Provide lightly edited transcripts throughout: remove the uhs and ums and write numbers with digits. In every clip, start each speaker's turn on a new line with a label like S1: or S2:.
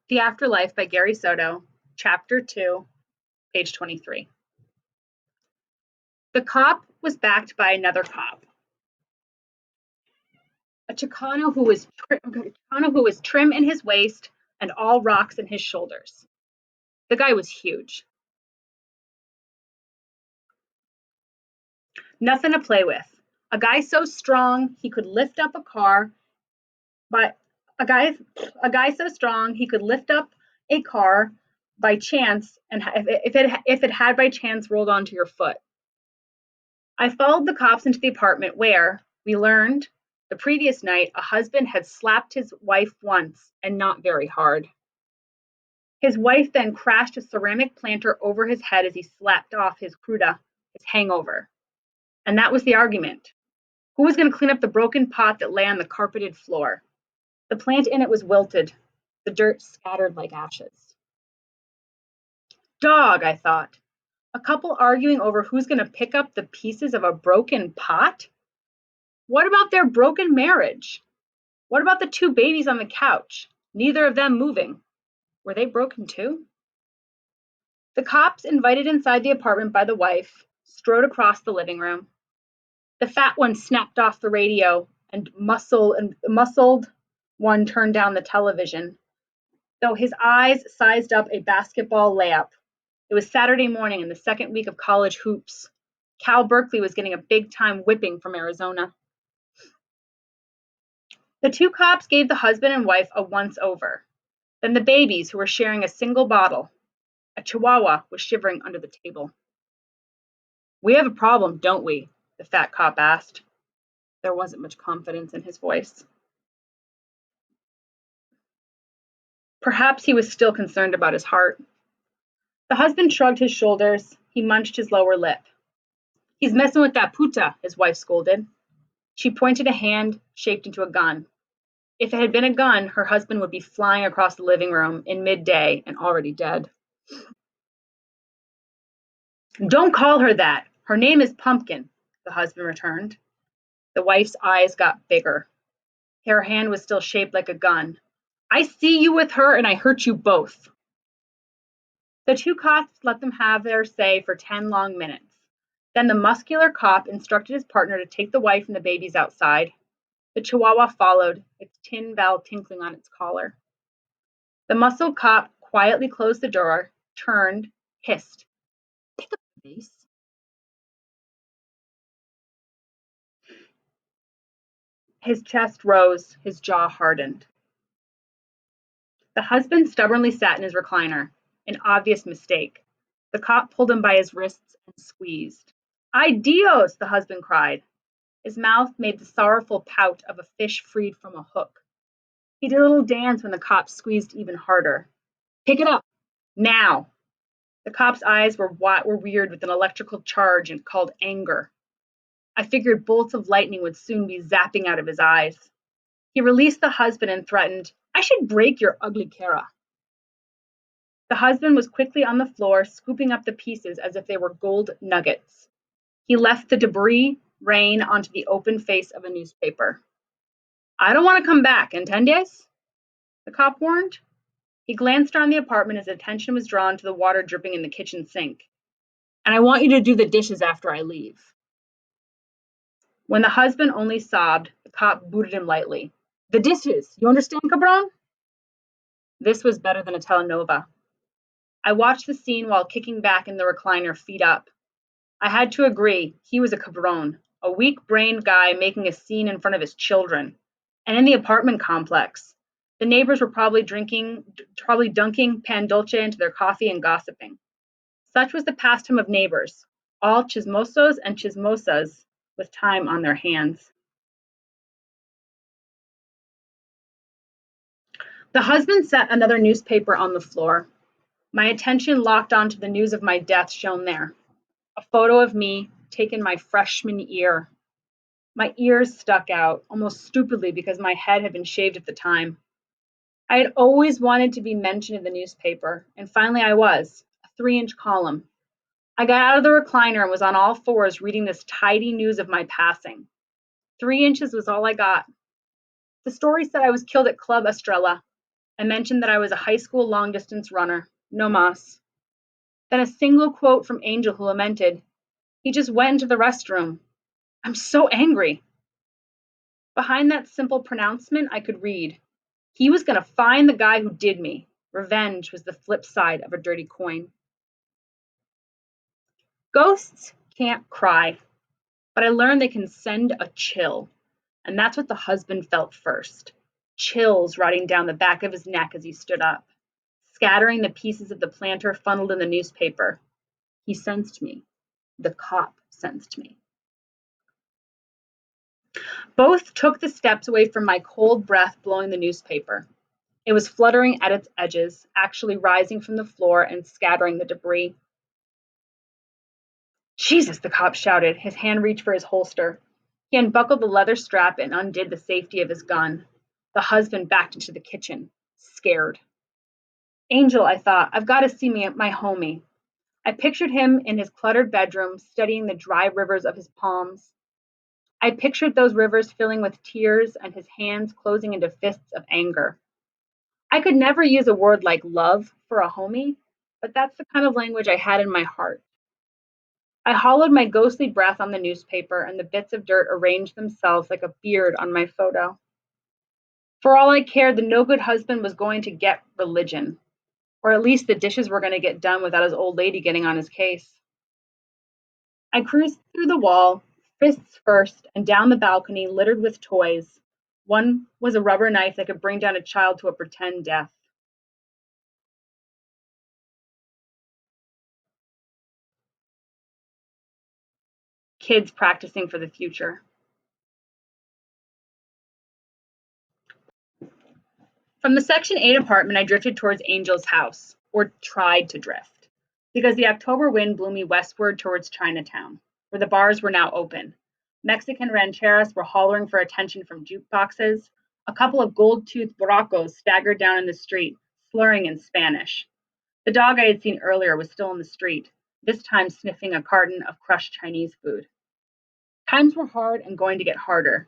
S1: The Afterlife by Gary Soto, Chapter 2, page 23. The cop was backed by another cop, a Chicano who was trim in his waist and all rocks in his shoulders. The guy was huge. Nothing to play with. A guy so strong he could lift up a car, but a guy so strong he could lift up a car by chance, and if it had by chance rolled onto your foot. I followed the cops into the apartment where, we learned, the previous night a husband had slapped his wife once and not very hard. His wife then crashed a ceramic planter over his head as he slapped off his cruda, his hangover. And that was the argument. Who was going to clean up the broken pot that lay on the carpeted floor? The plant in it was wilted, the dirt scattered like ashes. Dog, I thought. A couple arguing over who's going to pick up the pieces of a broken pot? What about their broken marriage? What about the two babies on the couch? Neither of them moving. Were they broken too? The cops, invited inside the apartment by the wife, strode across the living room. The fat one snapped off the radio and muscled one turned down the television, though his eyes sized up a basketball layup. It was Saturday morning in the second week of college hoops. Cal Berkeley was getting a big-time whipping from Arizona. The two cops gave the husband and wife a once-over. Then the babies, who were sharing a single bottle. A chihuahua was shivering under the table. We have a problem, don't we? The fat cop asked. There wasn't much confidence in his voice. Perhaps he was still concerned about his heart. The husband shrugged his shoulders. He munched his lower lip. He's messing with that puta, his wife scolded. She pointed a hand shaped into a gun. If it had been a gun, her husband would be flying across the living room in midday and already dead. Don't call her that. Her name is Pumpkin, the husband returned. The wife's eyes got bigger. Her hand was still shaped like a gun. I see you with her and I hurt you both. The two cops let them have their say for 10 long minutes. Then the muscular cop instructed his partner to take the wife and the babies outside. The chihuahua followed, its tin bell tinkling on its collar. The muscled cop quietly closed the door, turned, hissed. Pick up the vase. His chest rose, his jaw hardened. The husband stubbornly sat in his recliner, an obvious mistake. The cop pulled him by his wrists and squeezed. Ay Dios, the husband cried. His mouth made the sorrowful pout of a fish freed from a hook. He did a little dance when the cop squeezed even harder. Pick it up, now. The cop's eyes were weird with an electrical charge and called anger. I figured bolts of lightning would soon be zapping out of his eyes. He released the husband and threatened, I should break your ugly cara. The husband was quickly on the floor, scooping up the pieces as if they were gold nuggets. He left the debris rain onto the open face of a newspaper. I don't want to come back, ¿entiendes? The cop warned. He glanced around the apartment as attention was drawn to the water dripping in the kitchen sink. And I want you to do the dishes after I leave. When the husband only sobbed, the cop booted him lightly. The dishes, you understand, cabron? This was better than a telenovela. I watched the scene while kicking back in the recliner, feet up. I had to agree, he was a cabron, a weak-brained guy making a scene in front of his children. And in the apartment complex, the neighbors were probably dunking pan dulce into their coffee and gossiping. Such was the pastime of neighbors, all chismosos and chismosas with time on their hands. The husband set another newspaper on the floor. My attention locked onto the news of my death shown there. A photo of me taken my freshman year. My ears stuck out, almost stupidly because my head had been shaved at the time. I had always wanted to be mentioned in the newspaper, and finally I was, a 3-inch column. I got out of the recliner and was on all fours reading this tidy news of my passing. 3 inches was all I got. The story said I was killed at Club Estrella. I mentioned that I was a high school long distance runner, no mas. Then a single quote from Angel, who lamented, "He just went into the restroom. I'm so angry." Behind that simple pronouncement, I could read, he was going to find the guy who did me. Revenge was the flip side of a dirty coin. Ghosts can't cry, but I learned they can send a chill. And that's what the husband felt first. Chills running down the back of his neck as he stood up, scattering the pieces of the planter funneled in the newspaper. He sensed me. The cop sensed me. Both took the steps away from my cold breath blowing the newspaper. It was fluttering at its edges, actually rising from the floor and scattering the debris. "Jesus," the cop shouted. His hand reached for his holster. He unbuckled the leather strap and undid the safety of his gun. The husband backed into the kitchen, scared. Angel, I thought, I've got to see my homie. I pictured him in his cluttered bedroom, studying the dry rivers of his palms. I pictured those rivers filling with tears and his hands closing into fists of anger. I could never use a word like love for a homie, but that's the kind of language I had in my heart. I hollowed my ghostly breath on the newspaper, and the bits of dirt arranged themselves like a beard on my photo. For all I cared, the no good husband was going to get religion, or at least the dishes were going to get done without his old lady getting on his case. I cruised through the wall, fists first, and down the balcony littered with toys. One was a rubber knife that could bring down a child to a pretend death. Kids practicing for the future. From the Section 8 apartment, I drifted towards Angel's house, or tried to drift, because the October wind blew me westward towards Chinatown, where the bars were now open. Mexican rancheras were hollering for attention from jukeboxes. A couple of gold-toothed barracos staggered down in the street, slurring in Spanish. The dog I had seen earlier was still in the street, this time sniffing a carton of crushed Chinese food. Times were hard and going to get harder.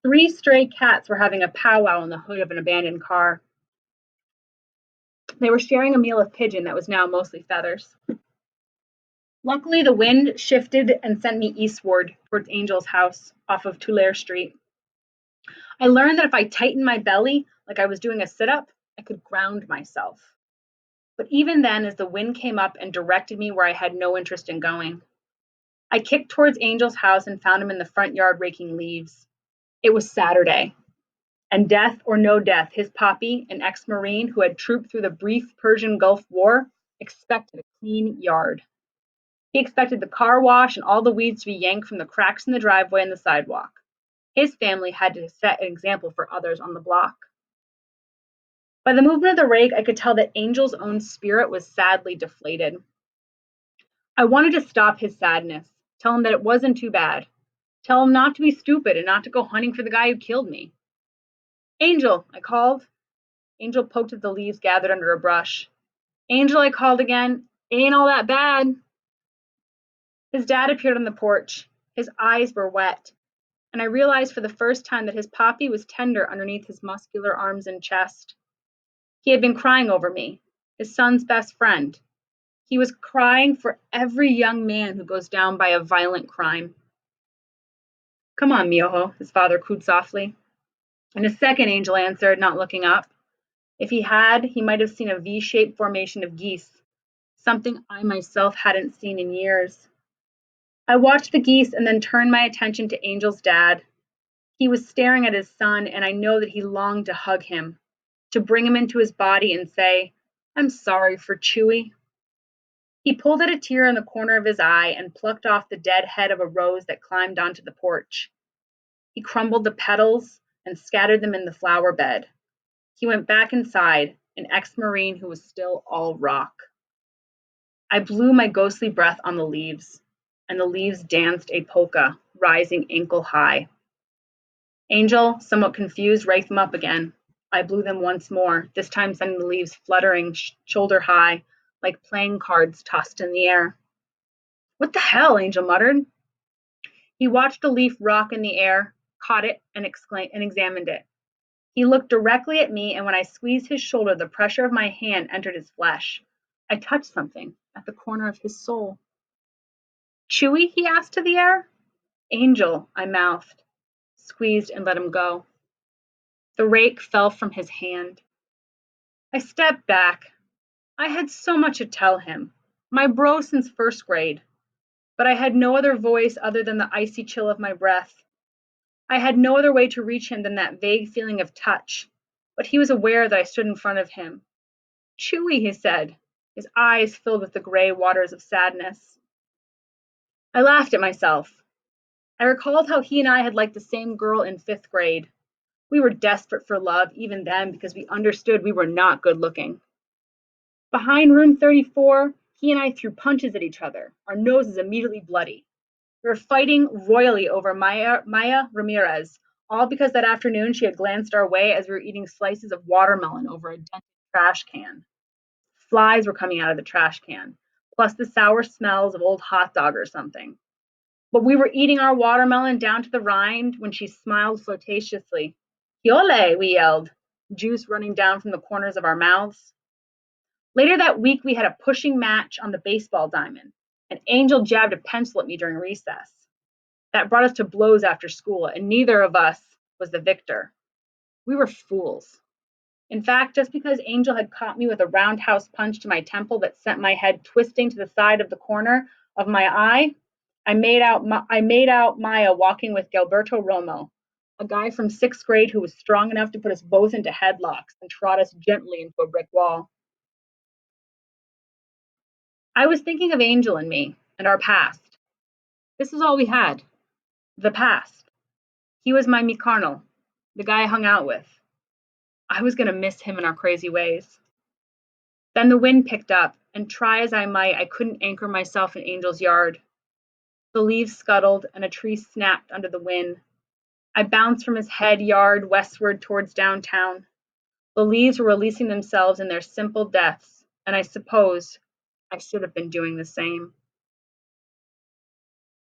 S1: 3 stray cats were having a powwow in the hood of an abandoned car. They were sharing a meal of pigeon that was now mostly feathers. Luckily, the wind shifted and sent me eastward towards Angel's house off of Tulare Street. I learned that if I tightened my belly like I was doing a sit up, I could ground myself. But even then, as the wind came up and directed me where I had no interest in going, I kicked towards Angel's house and found him in the front yard raking leaves. It was Saturday, and death or no death, his poppy, an ex-Marine who had trooped through the brief Persian Gulf War, expected a clean yard. He expected the car wash and all the weeds to be yanked from the cracks in the driveway and the sidewalk. His family had to set an example for others on the block. By the movement of the rake, I could tell that Angel's own spirit was sadly deflated. I wanted to stop his sadness, tell him that it wasn't too bad, tell him not to be stupid and not to go hunting for the guy who killed me. "Angel," I called. Angel poked at the leaves gathered under a brush. "Angel," I called again. "It ain't all that bad." His dad appeared on the porch. His eyes were wet, and I realized for the first time that his poppy was tender underneath his muscular arms and chest. He had been crying over me, his son's best friend. He was crying for every young man who goes down by a violent crime. "Come on, Miojo," his father cooed softly. In a second, Angel answered, not looking up. If he had, he might have seen a V-shaped formation of geese, something I myself hadn't seen in years. I watched the geese and then turned my attention to Angel's dad. He was staring at his son, and I know that he longed to hug him, to bring him into his body and say, "I'm sorry for Chewy." He pulled at a tear in the corner of his eye and plucked off the dead head of a rose that climbed onto the porch. He crumbled the petals and scattered them in the flower bed. He went back inside, an ex-Marine who was still all rock. I blew my ghostly breath on the leaves, and the leaves danced a polka, rising ankle high. Angel, somewhat confused, raked them up again. I blew them once more, this time sending the leaves fluttering shoulder high, like playing cards tossed in the air. "What the hell?" Angel muttered. He watched a leaf rock in the air, caught it, and examined it. He looked directly at me, and when I squeezed his shoulder, the pressure of my hand entered his flesh. I touched something at the corner of his soul. Chewy? He asked to the air. Angel, I mouthed, squeezed and let him go. The rake fell from his hand. I stepped back. I had so much to tell him. My bro since first grade. But I had no other voice other than the icy chill of my breath. I had no other way to reach him than that vague feeling of touch. But he was aware that I stood in front of him. Chewy, he said, his eyes filled with the gray waters of sadness. I laughed at myself. I recalled how he and I had liked the same girl in 5th grade. We were desperate for love even then because we understood we were not good looking. Behind room 34, he and I threw punches at each other, our noses immediately bloody. We were fighting royally over Maya Ramirez, all because that afternoon she had glanced our way as we were eating slices of watermelon over a dented trash can. Flies were coming out of the trash can, plus the sour smells of old hot dog or something. But we were eating our watermelon down to the rind when she smiled flirtatiously. Yole, we yelled, juice running down from the corners of our mouths. Later that week, we had a pushing match on the baseball diamond. An angel jabbed a pencil at me during recess. That brought us to blows after school, and neither of us was the victor. We were fools. In fact, just because Angel had caught me with a roundhouse punch to my temple that sent my head twisting to the side of the corner of my eye, I made out Maya walking with Gilberto Romo, a guy from 6th grade who was strong enough to put us both into headlocks and trot us gently into a brick wall. I was thinking of Angel and me and our past. This was all we had. The past. He was my Micarnal, the guy I hung out with. I was going to miss him in our crazy ways. Then the wind picked up, and try as I might, I couldn't anchor myself in Angel's yard. The leaves scuttled, and a tree snapped under the wind. I bounced from his head yard westward towards downtown. The leaves were releasing themselves in their simple deaths, and I suppose I should have been doing the same.